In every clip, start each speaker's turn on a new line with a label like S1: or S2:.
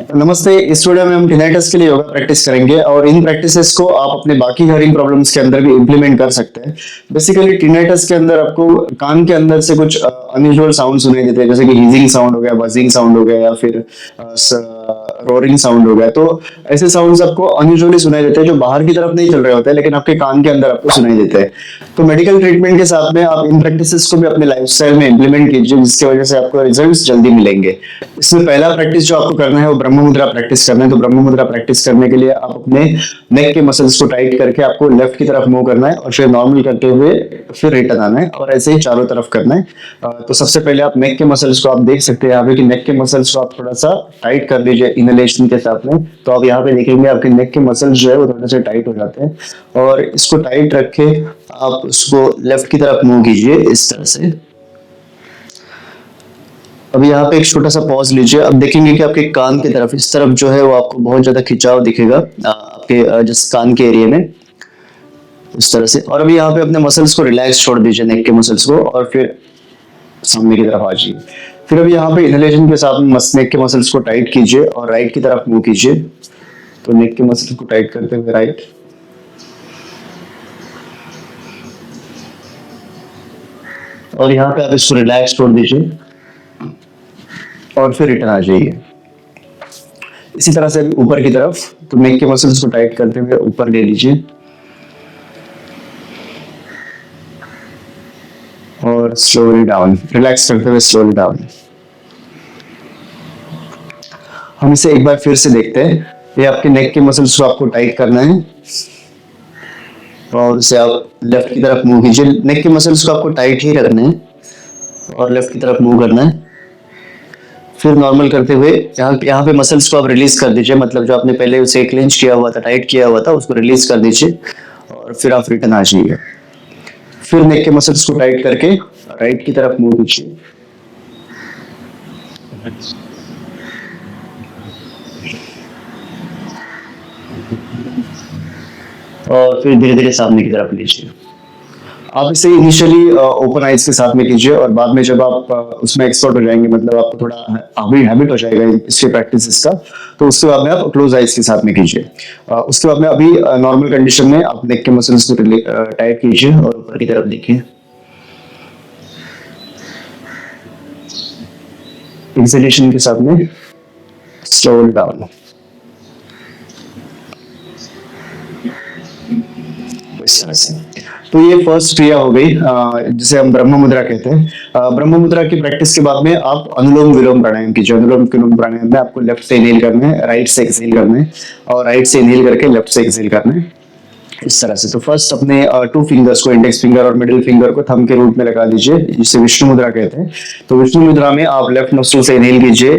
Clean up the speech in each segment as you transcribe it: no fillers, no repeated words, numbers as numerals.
S1: नमस्ते। इस वीडियो में हम टिनाइटस के लिए योगा प्रैक्टिस करेंगे और इन प्रैक्टिसेस को आप अपने बाकी हियरिंग प्रॉब्लम्स के अंदर भी इम्प्लीमेंट कर सकते हैं। बेसिकली टिनाइटस के अंदर आपको कान के अंदर से कुछ अनयूजुअल साउंड सुनाई देते हैं, जैसे कि हीजिंग साउंड हो गया, बजिंग साउंड हो गया या फिर रोरिंग साउंड हो गया। तो ऐसे साउंड्स आपको अनयूजुअली सुनाई देते हैं जो बाहर की तरफ नहीं चल रहे होते हैं, लेकिन आपके कान के अंदर आपको सुनाई देते हैं। तो मेडिकल ट्रीटमेंट के साथ में आप इन प्रैक्टिसेस को भी अपने लाइफस्टाइल में इम्प्लीमेंट कीजिए, जिसकी वजह से आपको रिजल्ट्स जल्दी मिलेंगे। इसमें पहला प्रैक्टिस जो आपको करना है वो ब्रह्म मुद्रा प्रैक्टिस करना है। तो ब्रह्म मुद्रा प्रैक्टिस करने के लिए आप अपने नेक के मसल्स को टाइट करके आपको लेफ्ट की तरफ मूव करना है और फिर नॉर्मल करते हुए फिर रिटर्न आना है और ऐसे ही चारों तरफ करना है। तो सबसे पहले आप नेक के मसल्स को आप देख सकते हैं यहाँ पे कि नेक के मसल्स को आप थोड़ा सा टाइट कर लीजिए इनहेलेशन के साथ में। तो आप यहाँ पे देखेंगे आपके नेक के मसल्स जो है वो थोड़े से टाइट हो जाते हैं और इसको टाइट रख के आप उसको लेफ्ट की तरफ मूव कीजिए इस तरह से। अब यहाँ पे एक छोटा सा पॉज लीजिए। अब देखेंगे कि आपके कान की तरफ इस तरफ जो है वो आपको बहुत ज्यादा खिंचाव दिखेगा आपके जिस कान के एरिया में, इस तरह से। और अभी यहाँ पे अपने मसल्स को रिलैक्स छोड़ दीजिए, नेक के मसल्स को, और फिर सामने की तरफ आ जाइए। फिर अभी यहाँ पे इनहेलेशन के साथ नेक के मसल्स को टाइट कीजिए और राइट की तरफ मूव कीजिए। तो नेक के मसल्स को टाइट करते हुए राइट, और यहाँ पे आप इसको रिलैक्स छोड़ दीजिए और फिर रिटर्न आ जाइए। इसी तरह से अभी ऊपर की तरफ, तो नेक के मसल्स को टाइट करते हुए ऊपर ले लीजिए और स्लोली डाउन, रिलैक्स करते हुए स्लोली डाउन। हम इसे एक बार फिर से देखते हैं। ये आपके नेक के मसल्स को आपको टाइट करना है और इसे आप लेफ्ट की तरफ मूव कीजिए। नेक के मसल्स को आपको टाइट ही रखना है और लेफ्ट की तरफ मूव करना है। फिर नॉर्मल करते हुए यहाँ पे मसल्स को आप रिलीज कर दीजिए, मतलब जो आपने पहले उसे क्लेंच किया हुआ था, टाइट किया हुआ था, उसको रिलीज कर दीजिए और फिर आप रिटर्न आ जाइए। फिर नेक के मसल्स को टाइट करके राइट की तरफ मूव कीजिए और फिर धीरे धीरे सामने की तरफ लीजिए। आप इसे इनिशियली ओपन आइज के साथ में कीजिए और बाद में जब आप उसमें एक्सपर्ट हो जाएंगे, मतलब आपको थोड़ा हैबिट हो जाएगा इसके प्रैक्टिस का, तो उसके बाद में आप क्लोज आइज के साथ में कीजिए। उसके बाद में अभी नॉर्मल कंडीशन में आप नेक के मसल्स को टाइट कीजिए और ऊपर की तरफ देखिए। एक्सहेलेशन के साथ में स्लो डाउन, इस तरह से। तो ये फर्स्ट क्रिया हो गई जिसे हम ब्रह्म मुद्रा कहते हैं। ब्रह्म मुद्रा की प्रैक्टिस के बाद में आप अनुलोम विलोम प्राणायाम कीजिए। अनुलोम विलोम प्राणायाम में आपको लेफ्ट से इनहेल करना है, राइट से एक्सहेल करना है, और राइट से इनहेल करके लेफ्ट से एक्सहेल करना है, इस तरह से। तो फर्स्ट अपने टू फिंगर्स को, इंडेक्स फिंगर और मिडिल फिंगर को थंब के रूप में लगा दीजिए, जिसे विष्णु मुद्रा कहते हैं। तो विष्णु मुद्रा में आप लेफ्ट नोस्ट्रिल से इनहेल कीजिए,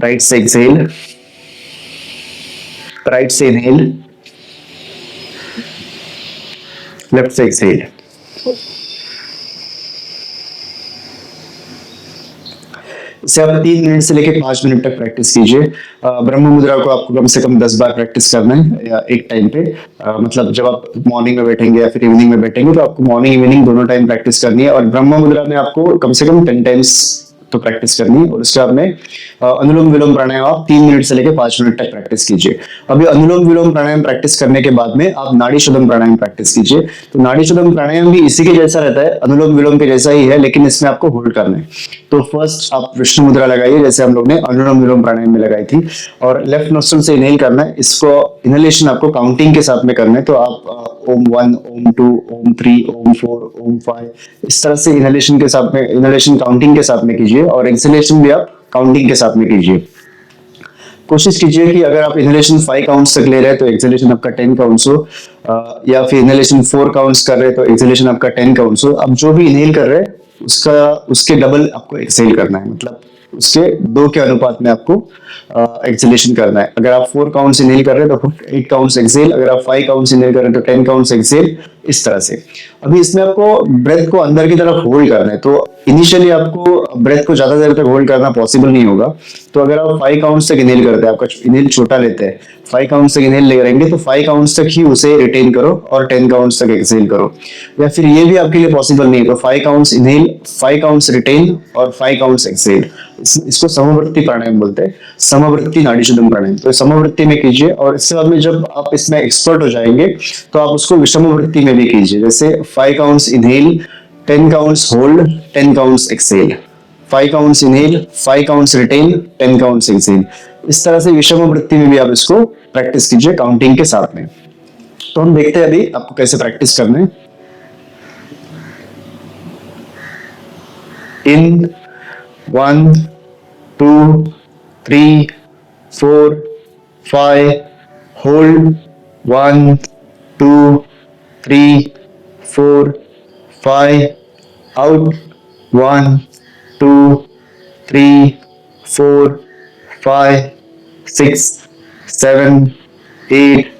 S1: राइट से एक्सहेल, राइट से इनहेल, लेफ्ट से एक्सहेल। इसे आप 3 मिनट से लेकर 5 मिनट तक प्रैक्टिस कीजिए। ब्रह्म मुद्रा को आपको कम से कम 10 बार प्रैक्टिस करना है या एक टाइम पे। मतलब जब आप मॉर्निंग में बैठेंगे या फिर इवनिंग में बैठेंगे, तो आपको मॉर्निंग इवनिंग दोनों टाइम प्रैक्टिस करनी है। और ब्रह्म मुद्रा में आपको कम से कम 10 टाइम्स तो प्रैक्टिस करनी है। और उसके बाद में अनुलोम विलोम प्राणायाम आप 3 मिनट से लेकर 5 मिनट तक प्रैक्टिस कीजिए। अभी अनुलोम विलोम प्राणायाम प्रैक्टिस करने के बाद में आप नाड़ी शोधन प्राणायाम प्रैक्टिस कीजिए। तो नाड़ी शोधन प्राणायाम भी इसी के जैसा रहता है, अनुलोम विलोम के जैसा ही है, लेकिन इसमें आपको होल्ड करना है। तो फर्स्ट आप विष्णु मुद्रा लगाइए, जैसे हम लोग ने अनुलोम विलोम प्राणायाम में लगाई थी, और लेफ्ट नोस्ट्रिल से इनहेल करना है। इसको इनहेलेशन आपको काउंटिंग के साथ में करना है। तो आप ओम 1, ओम 2, ओम 3, ओम 4, ओम 5, इस तरह से इनहेलेशन के साथ में, इनहेलेशन काउंटिंग के साथ में कीजिए और एक्सहेलेशन भी आप काउंटिंग के साथ में कीजिए। कोशिश कीजिए कि अगर आप इनहेलेशन 5 काउंट्स तक ले रहे हैं तो एक्सहेलेशन आपका 10 काउंट्स हो, या फिर इनहेलेशन 4 काउंट्स कर रहे हैं तो एक्सहेलेशन आपका 10 काउंट्स हो। अब जो भी इनहेल कर रहे हैं उसके डबल आपको एक्सहेल करना है, मतलब उसके 2 के अनुपात में आपको एक्सहेलेशन करना है। अगर आप 4 काउंट्स इनहेल कर रहे हैं तो 8 काउंट्स एक्सहेल, अगर आप 5 काउंट्स इनहेल कर रहे हैं तो 10 काउंट्स एक्सहेल, इस तरह से। अभी इसमें आपको ब्रेथ को अंदर की तरफ होल्ड करना है। तो इनिशियली आपको ब्रेथ को ज्यादा देर तक होल्ड करना पॉसिबल नहीं होगा। तो अगर आप 5 काउंट्स तक इनहेल करते हैं, आपका इनहेल छोटा लेते हैं, 5 काउंट्स तक इनहेल ले रहेंगे, तो 5 काउंट्स तक ही उसे रिटेन करो और 10 काउंट्स तक एक्सहेल करो। या फिर ये भी आपके लिए पॉसिबल नहीं है तो 5 काउंट्स इनहेल, 5 काउंट्स रिटेन और 5 काउंट्स एक्सहेल। इसको समवर्ती प्राणायाम बोलते हैं, समवर्ती नाड़ी शोधन प्राणायाम। तो समवर्ती में कीजिए, और इसके बाद में जब आप इसमें एक्सपर्ट हो जाएंगे तो आप उसको विषमवर्ती में भी कीजिए। जैसे 5 counts inhale, 10 counts hold, 10 counts exhale, 5 counts inhale, 5 counts retain, 10 counts exhale. इस तरह से विषमवर्ती में भी आप इसको प्रैक्टिस कीजिए काउंटिंग के साथ में। तो हम देखते हैं अभी आपको कैसे प्रैक्टिस करना है। इन 1 2 3 4 5, hold 1 2 3 4 5, out 1 2 3 4 5 6 7 8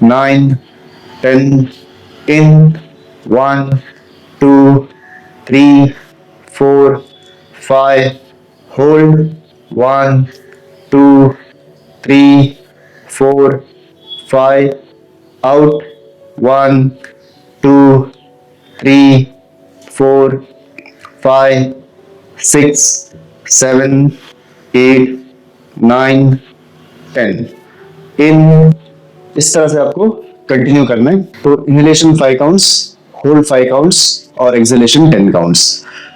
S1: 9 10, in 1 2 3 4 5, hold 1 2 3 4 5, out 1 2 3 4 5 6 7 8 9 10, in। इस तरह से आपको कंटिन्यू करना है। तो इनहेलेशन 5 काउंट्स, होल्ड 5 काउंट्स और एक्सहेलेशन 10 काउंट्स।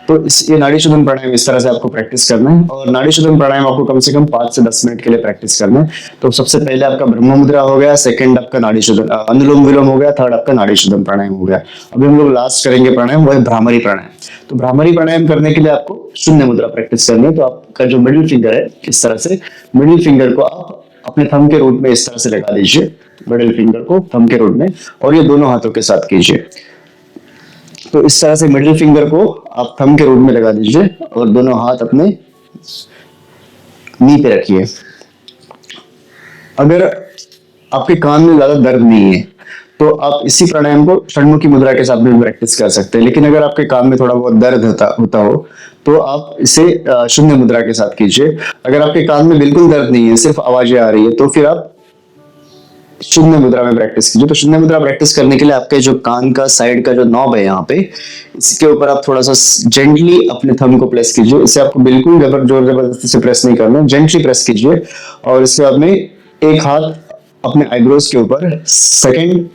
S1: तो ये नाड़ी शोधन प्राणायाम इस तरह से आपको प्रैक्टिस करना है। और नाड़ी शोधन प्राणायाम आपको कम से कम 5 से 10 मिनट के लिए प्रैक्टिस करना है। तो सबसे पहले आपका ब्रह्म मुद्रा हो गया, सेकंड आपका नाड़ी शोधन अनुलोम विलोम हो गया, थर्ड आपका नाड़ी शोधन प्राणायाम हो गया। अभी हम लोग लास्ट करेंगे प्राणायाम, वो है भ्रामरी प्राणायाम। तो भ्रामरी प्राणायाम करने के लिए आपको शून्य मुद्रा प्रैक्टिस करनी है। तो आपका जो मिडिल फिंगर है, इस तरह से मिडिल फिंगर को आप अपने थंब के रूट में इस तरह से लगा दीजिए, मिडिल फिंगर को थंब के रूट में, और ये दोनों हाथों के साथ कीजिए। तो इस तरह से मिडिल फिंगर को आप थंब के रूट में लगा दीजिए और दोनों हाथ अपने नी पे रखिए। अगर आपके कान में ज्यादा दर्द नहीं है तो आप इसी प्राणायाम को षण्मुखी मुद्रा के साथ भी प्रैक्टिस कर सकते हैं। लेकिन अगर आपके कान में थोड़ा बहुत दर्द होता हो तो आप इसे शून्य मुद्रा के साथ कीजिए। अगर आपके कान में बिल्कुल दर्द नहीं है, सिर्फ आवाजें आ रही है, तो फिर आप शून्य मुद्रा में प्रैक्टिस कीजिए। तो शून्य मुद्रा प्रैक्टिस करने के लिए आपके जो कान का साइड का जो नॉब है यहाँ पे, इसके ऊपर आप थोड़ा सा जेंटली अपने थंब को प्रेस कीजिए। इसे आपको बिल्कुल जोर जबरदस्ती से प्रेस नहीं करना, जेंटली प्रेस कीजिए। और इसके बाद में एक हाथ अपने आईब्रोज के ऊपर, सेकंड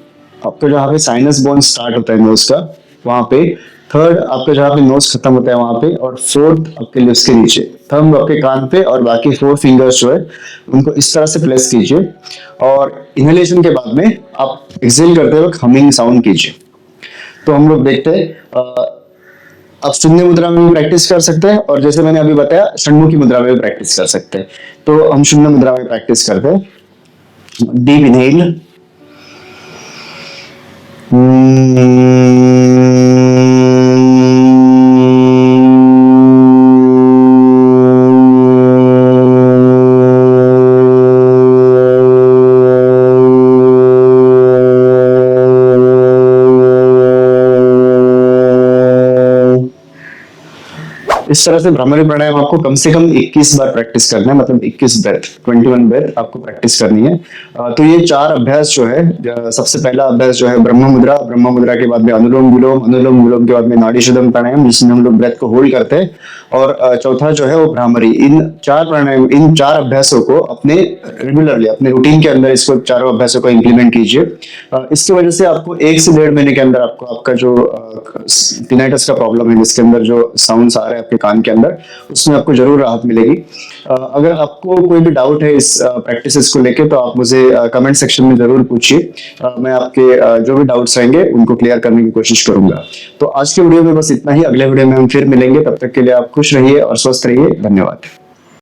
S1: आपका जहाँ पे साइनस बोन स्टार्ट होता है नोज का, वहां पे, थर्ड आपका जहाँ पे नोज खत्म होता है वहां पे, और फोर्थ आपके लिप्स के नीचे, थंब आपके कान पे, और बाकी 4 फिंगर्स जो है उनको इस तरह से प्लेस कीजिए। और इनहेलेशन के बाद में आप एक्सहेल करते वक्त हमिंग साउंड कीजिए। तो हम लोग देखते हैं, आप शून्य मुद्रा में भी प्रैक्टिस कर सकते हैं, और जैसे मैंने अभी बताया षण्मुखी मुद्रा में भी प्रैक्टिस कर सकते हैं। तो हम शून्य मुद्रा में प्रैक्टिस करते हैं। डीप इनहेल, इस तरह से भ्रामरी प्राणायाम आपको कम से कम 21 बार प्रैक्टिस करना है, मतलब 21 ब्रेथ, 21 ब्रेथ आपको प्रैक्टिस करनी है। तो ये 4 अभ्यास जो है, सबसे पहला अभ्यास जो है ब्रह्म मुद्रा, ब्रह्म मुद्रा के बाद में अनुलोम विलोम, अनुलोम विलोम के बाद में नाड़ी शोधन प्राणायाम जिसमें हम लोग ब्रेथ को होल्ड करते हैं, और चौथा जो है वो भ्रामरी। इन 4 प्राणायाम, इन 4 अभ्यासों को अपने रेगुलरली अपने रूटीन के अंदर इसको चारों अभ्यासों को इंप्लीमेंट कीजिए। इसकी वजह से आपको 1 से 1.5 महीने के अंदर आपको आपका जो टिनाइटस का प्रॉब्लम है, जिसके अंदर जो साउंड्स आ रहे हैं आपके कान के अंदर, उसमें आपको जरूर राहत मिलेगी। अगर आपको कोई भी डाउट है इस प्रैक्टिसेस को लेके तो आप मुझे कमेंट सेक्शन में जरूर पूछिए। मैं आपके जो भी डाउट्स रहेंगे उनको क्लियर करने की कोशिश करूंगा। तो आज के वीडियो में बस इतना ही। अगले वीडियो में हम फिर मिलेंगे, तब तक के लिए आप खुश रहिए और स्वस्थ रहिए। धन्यवाद।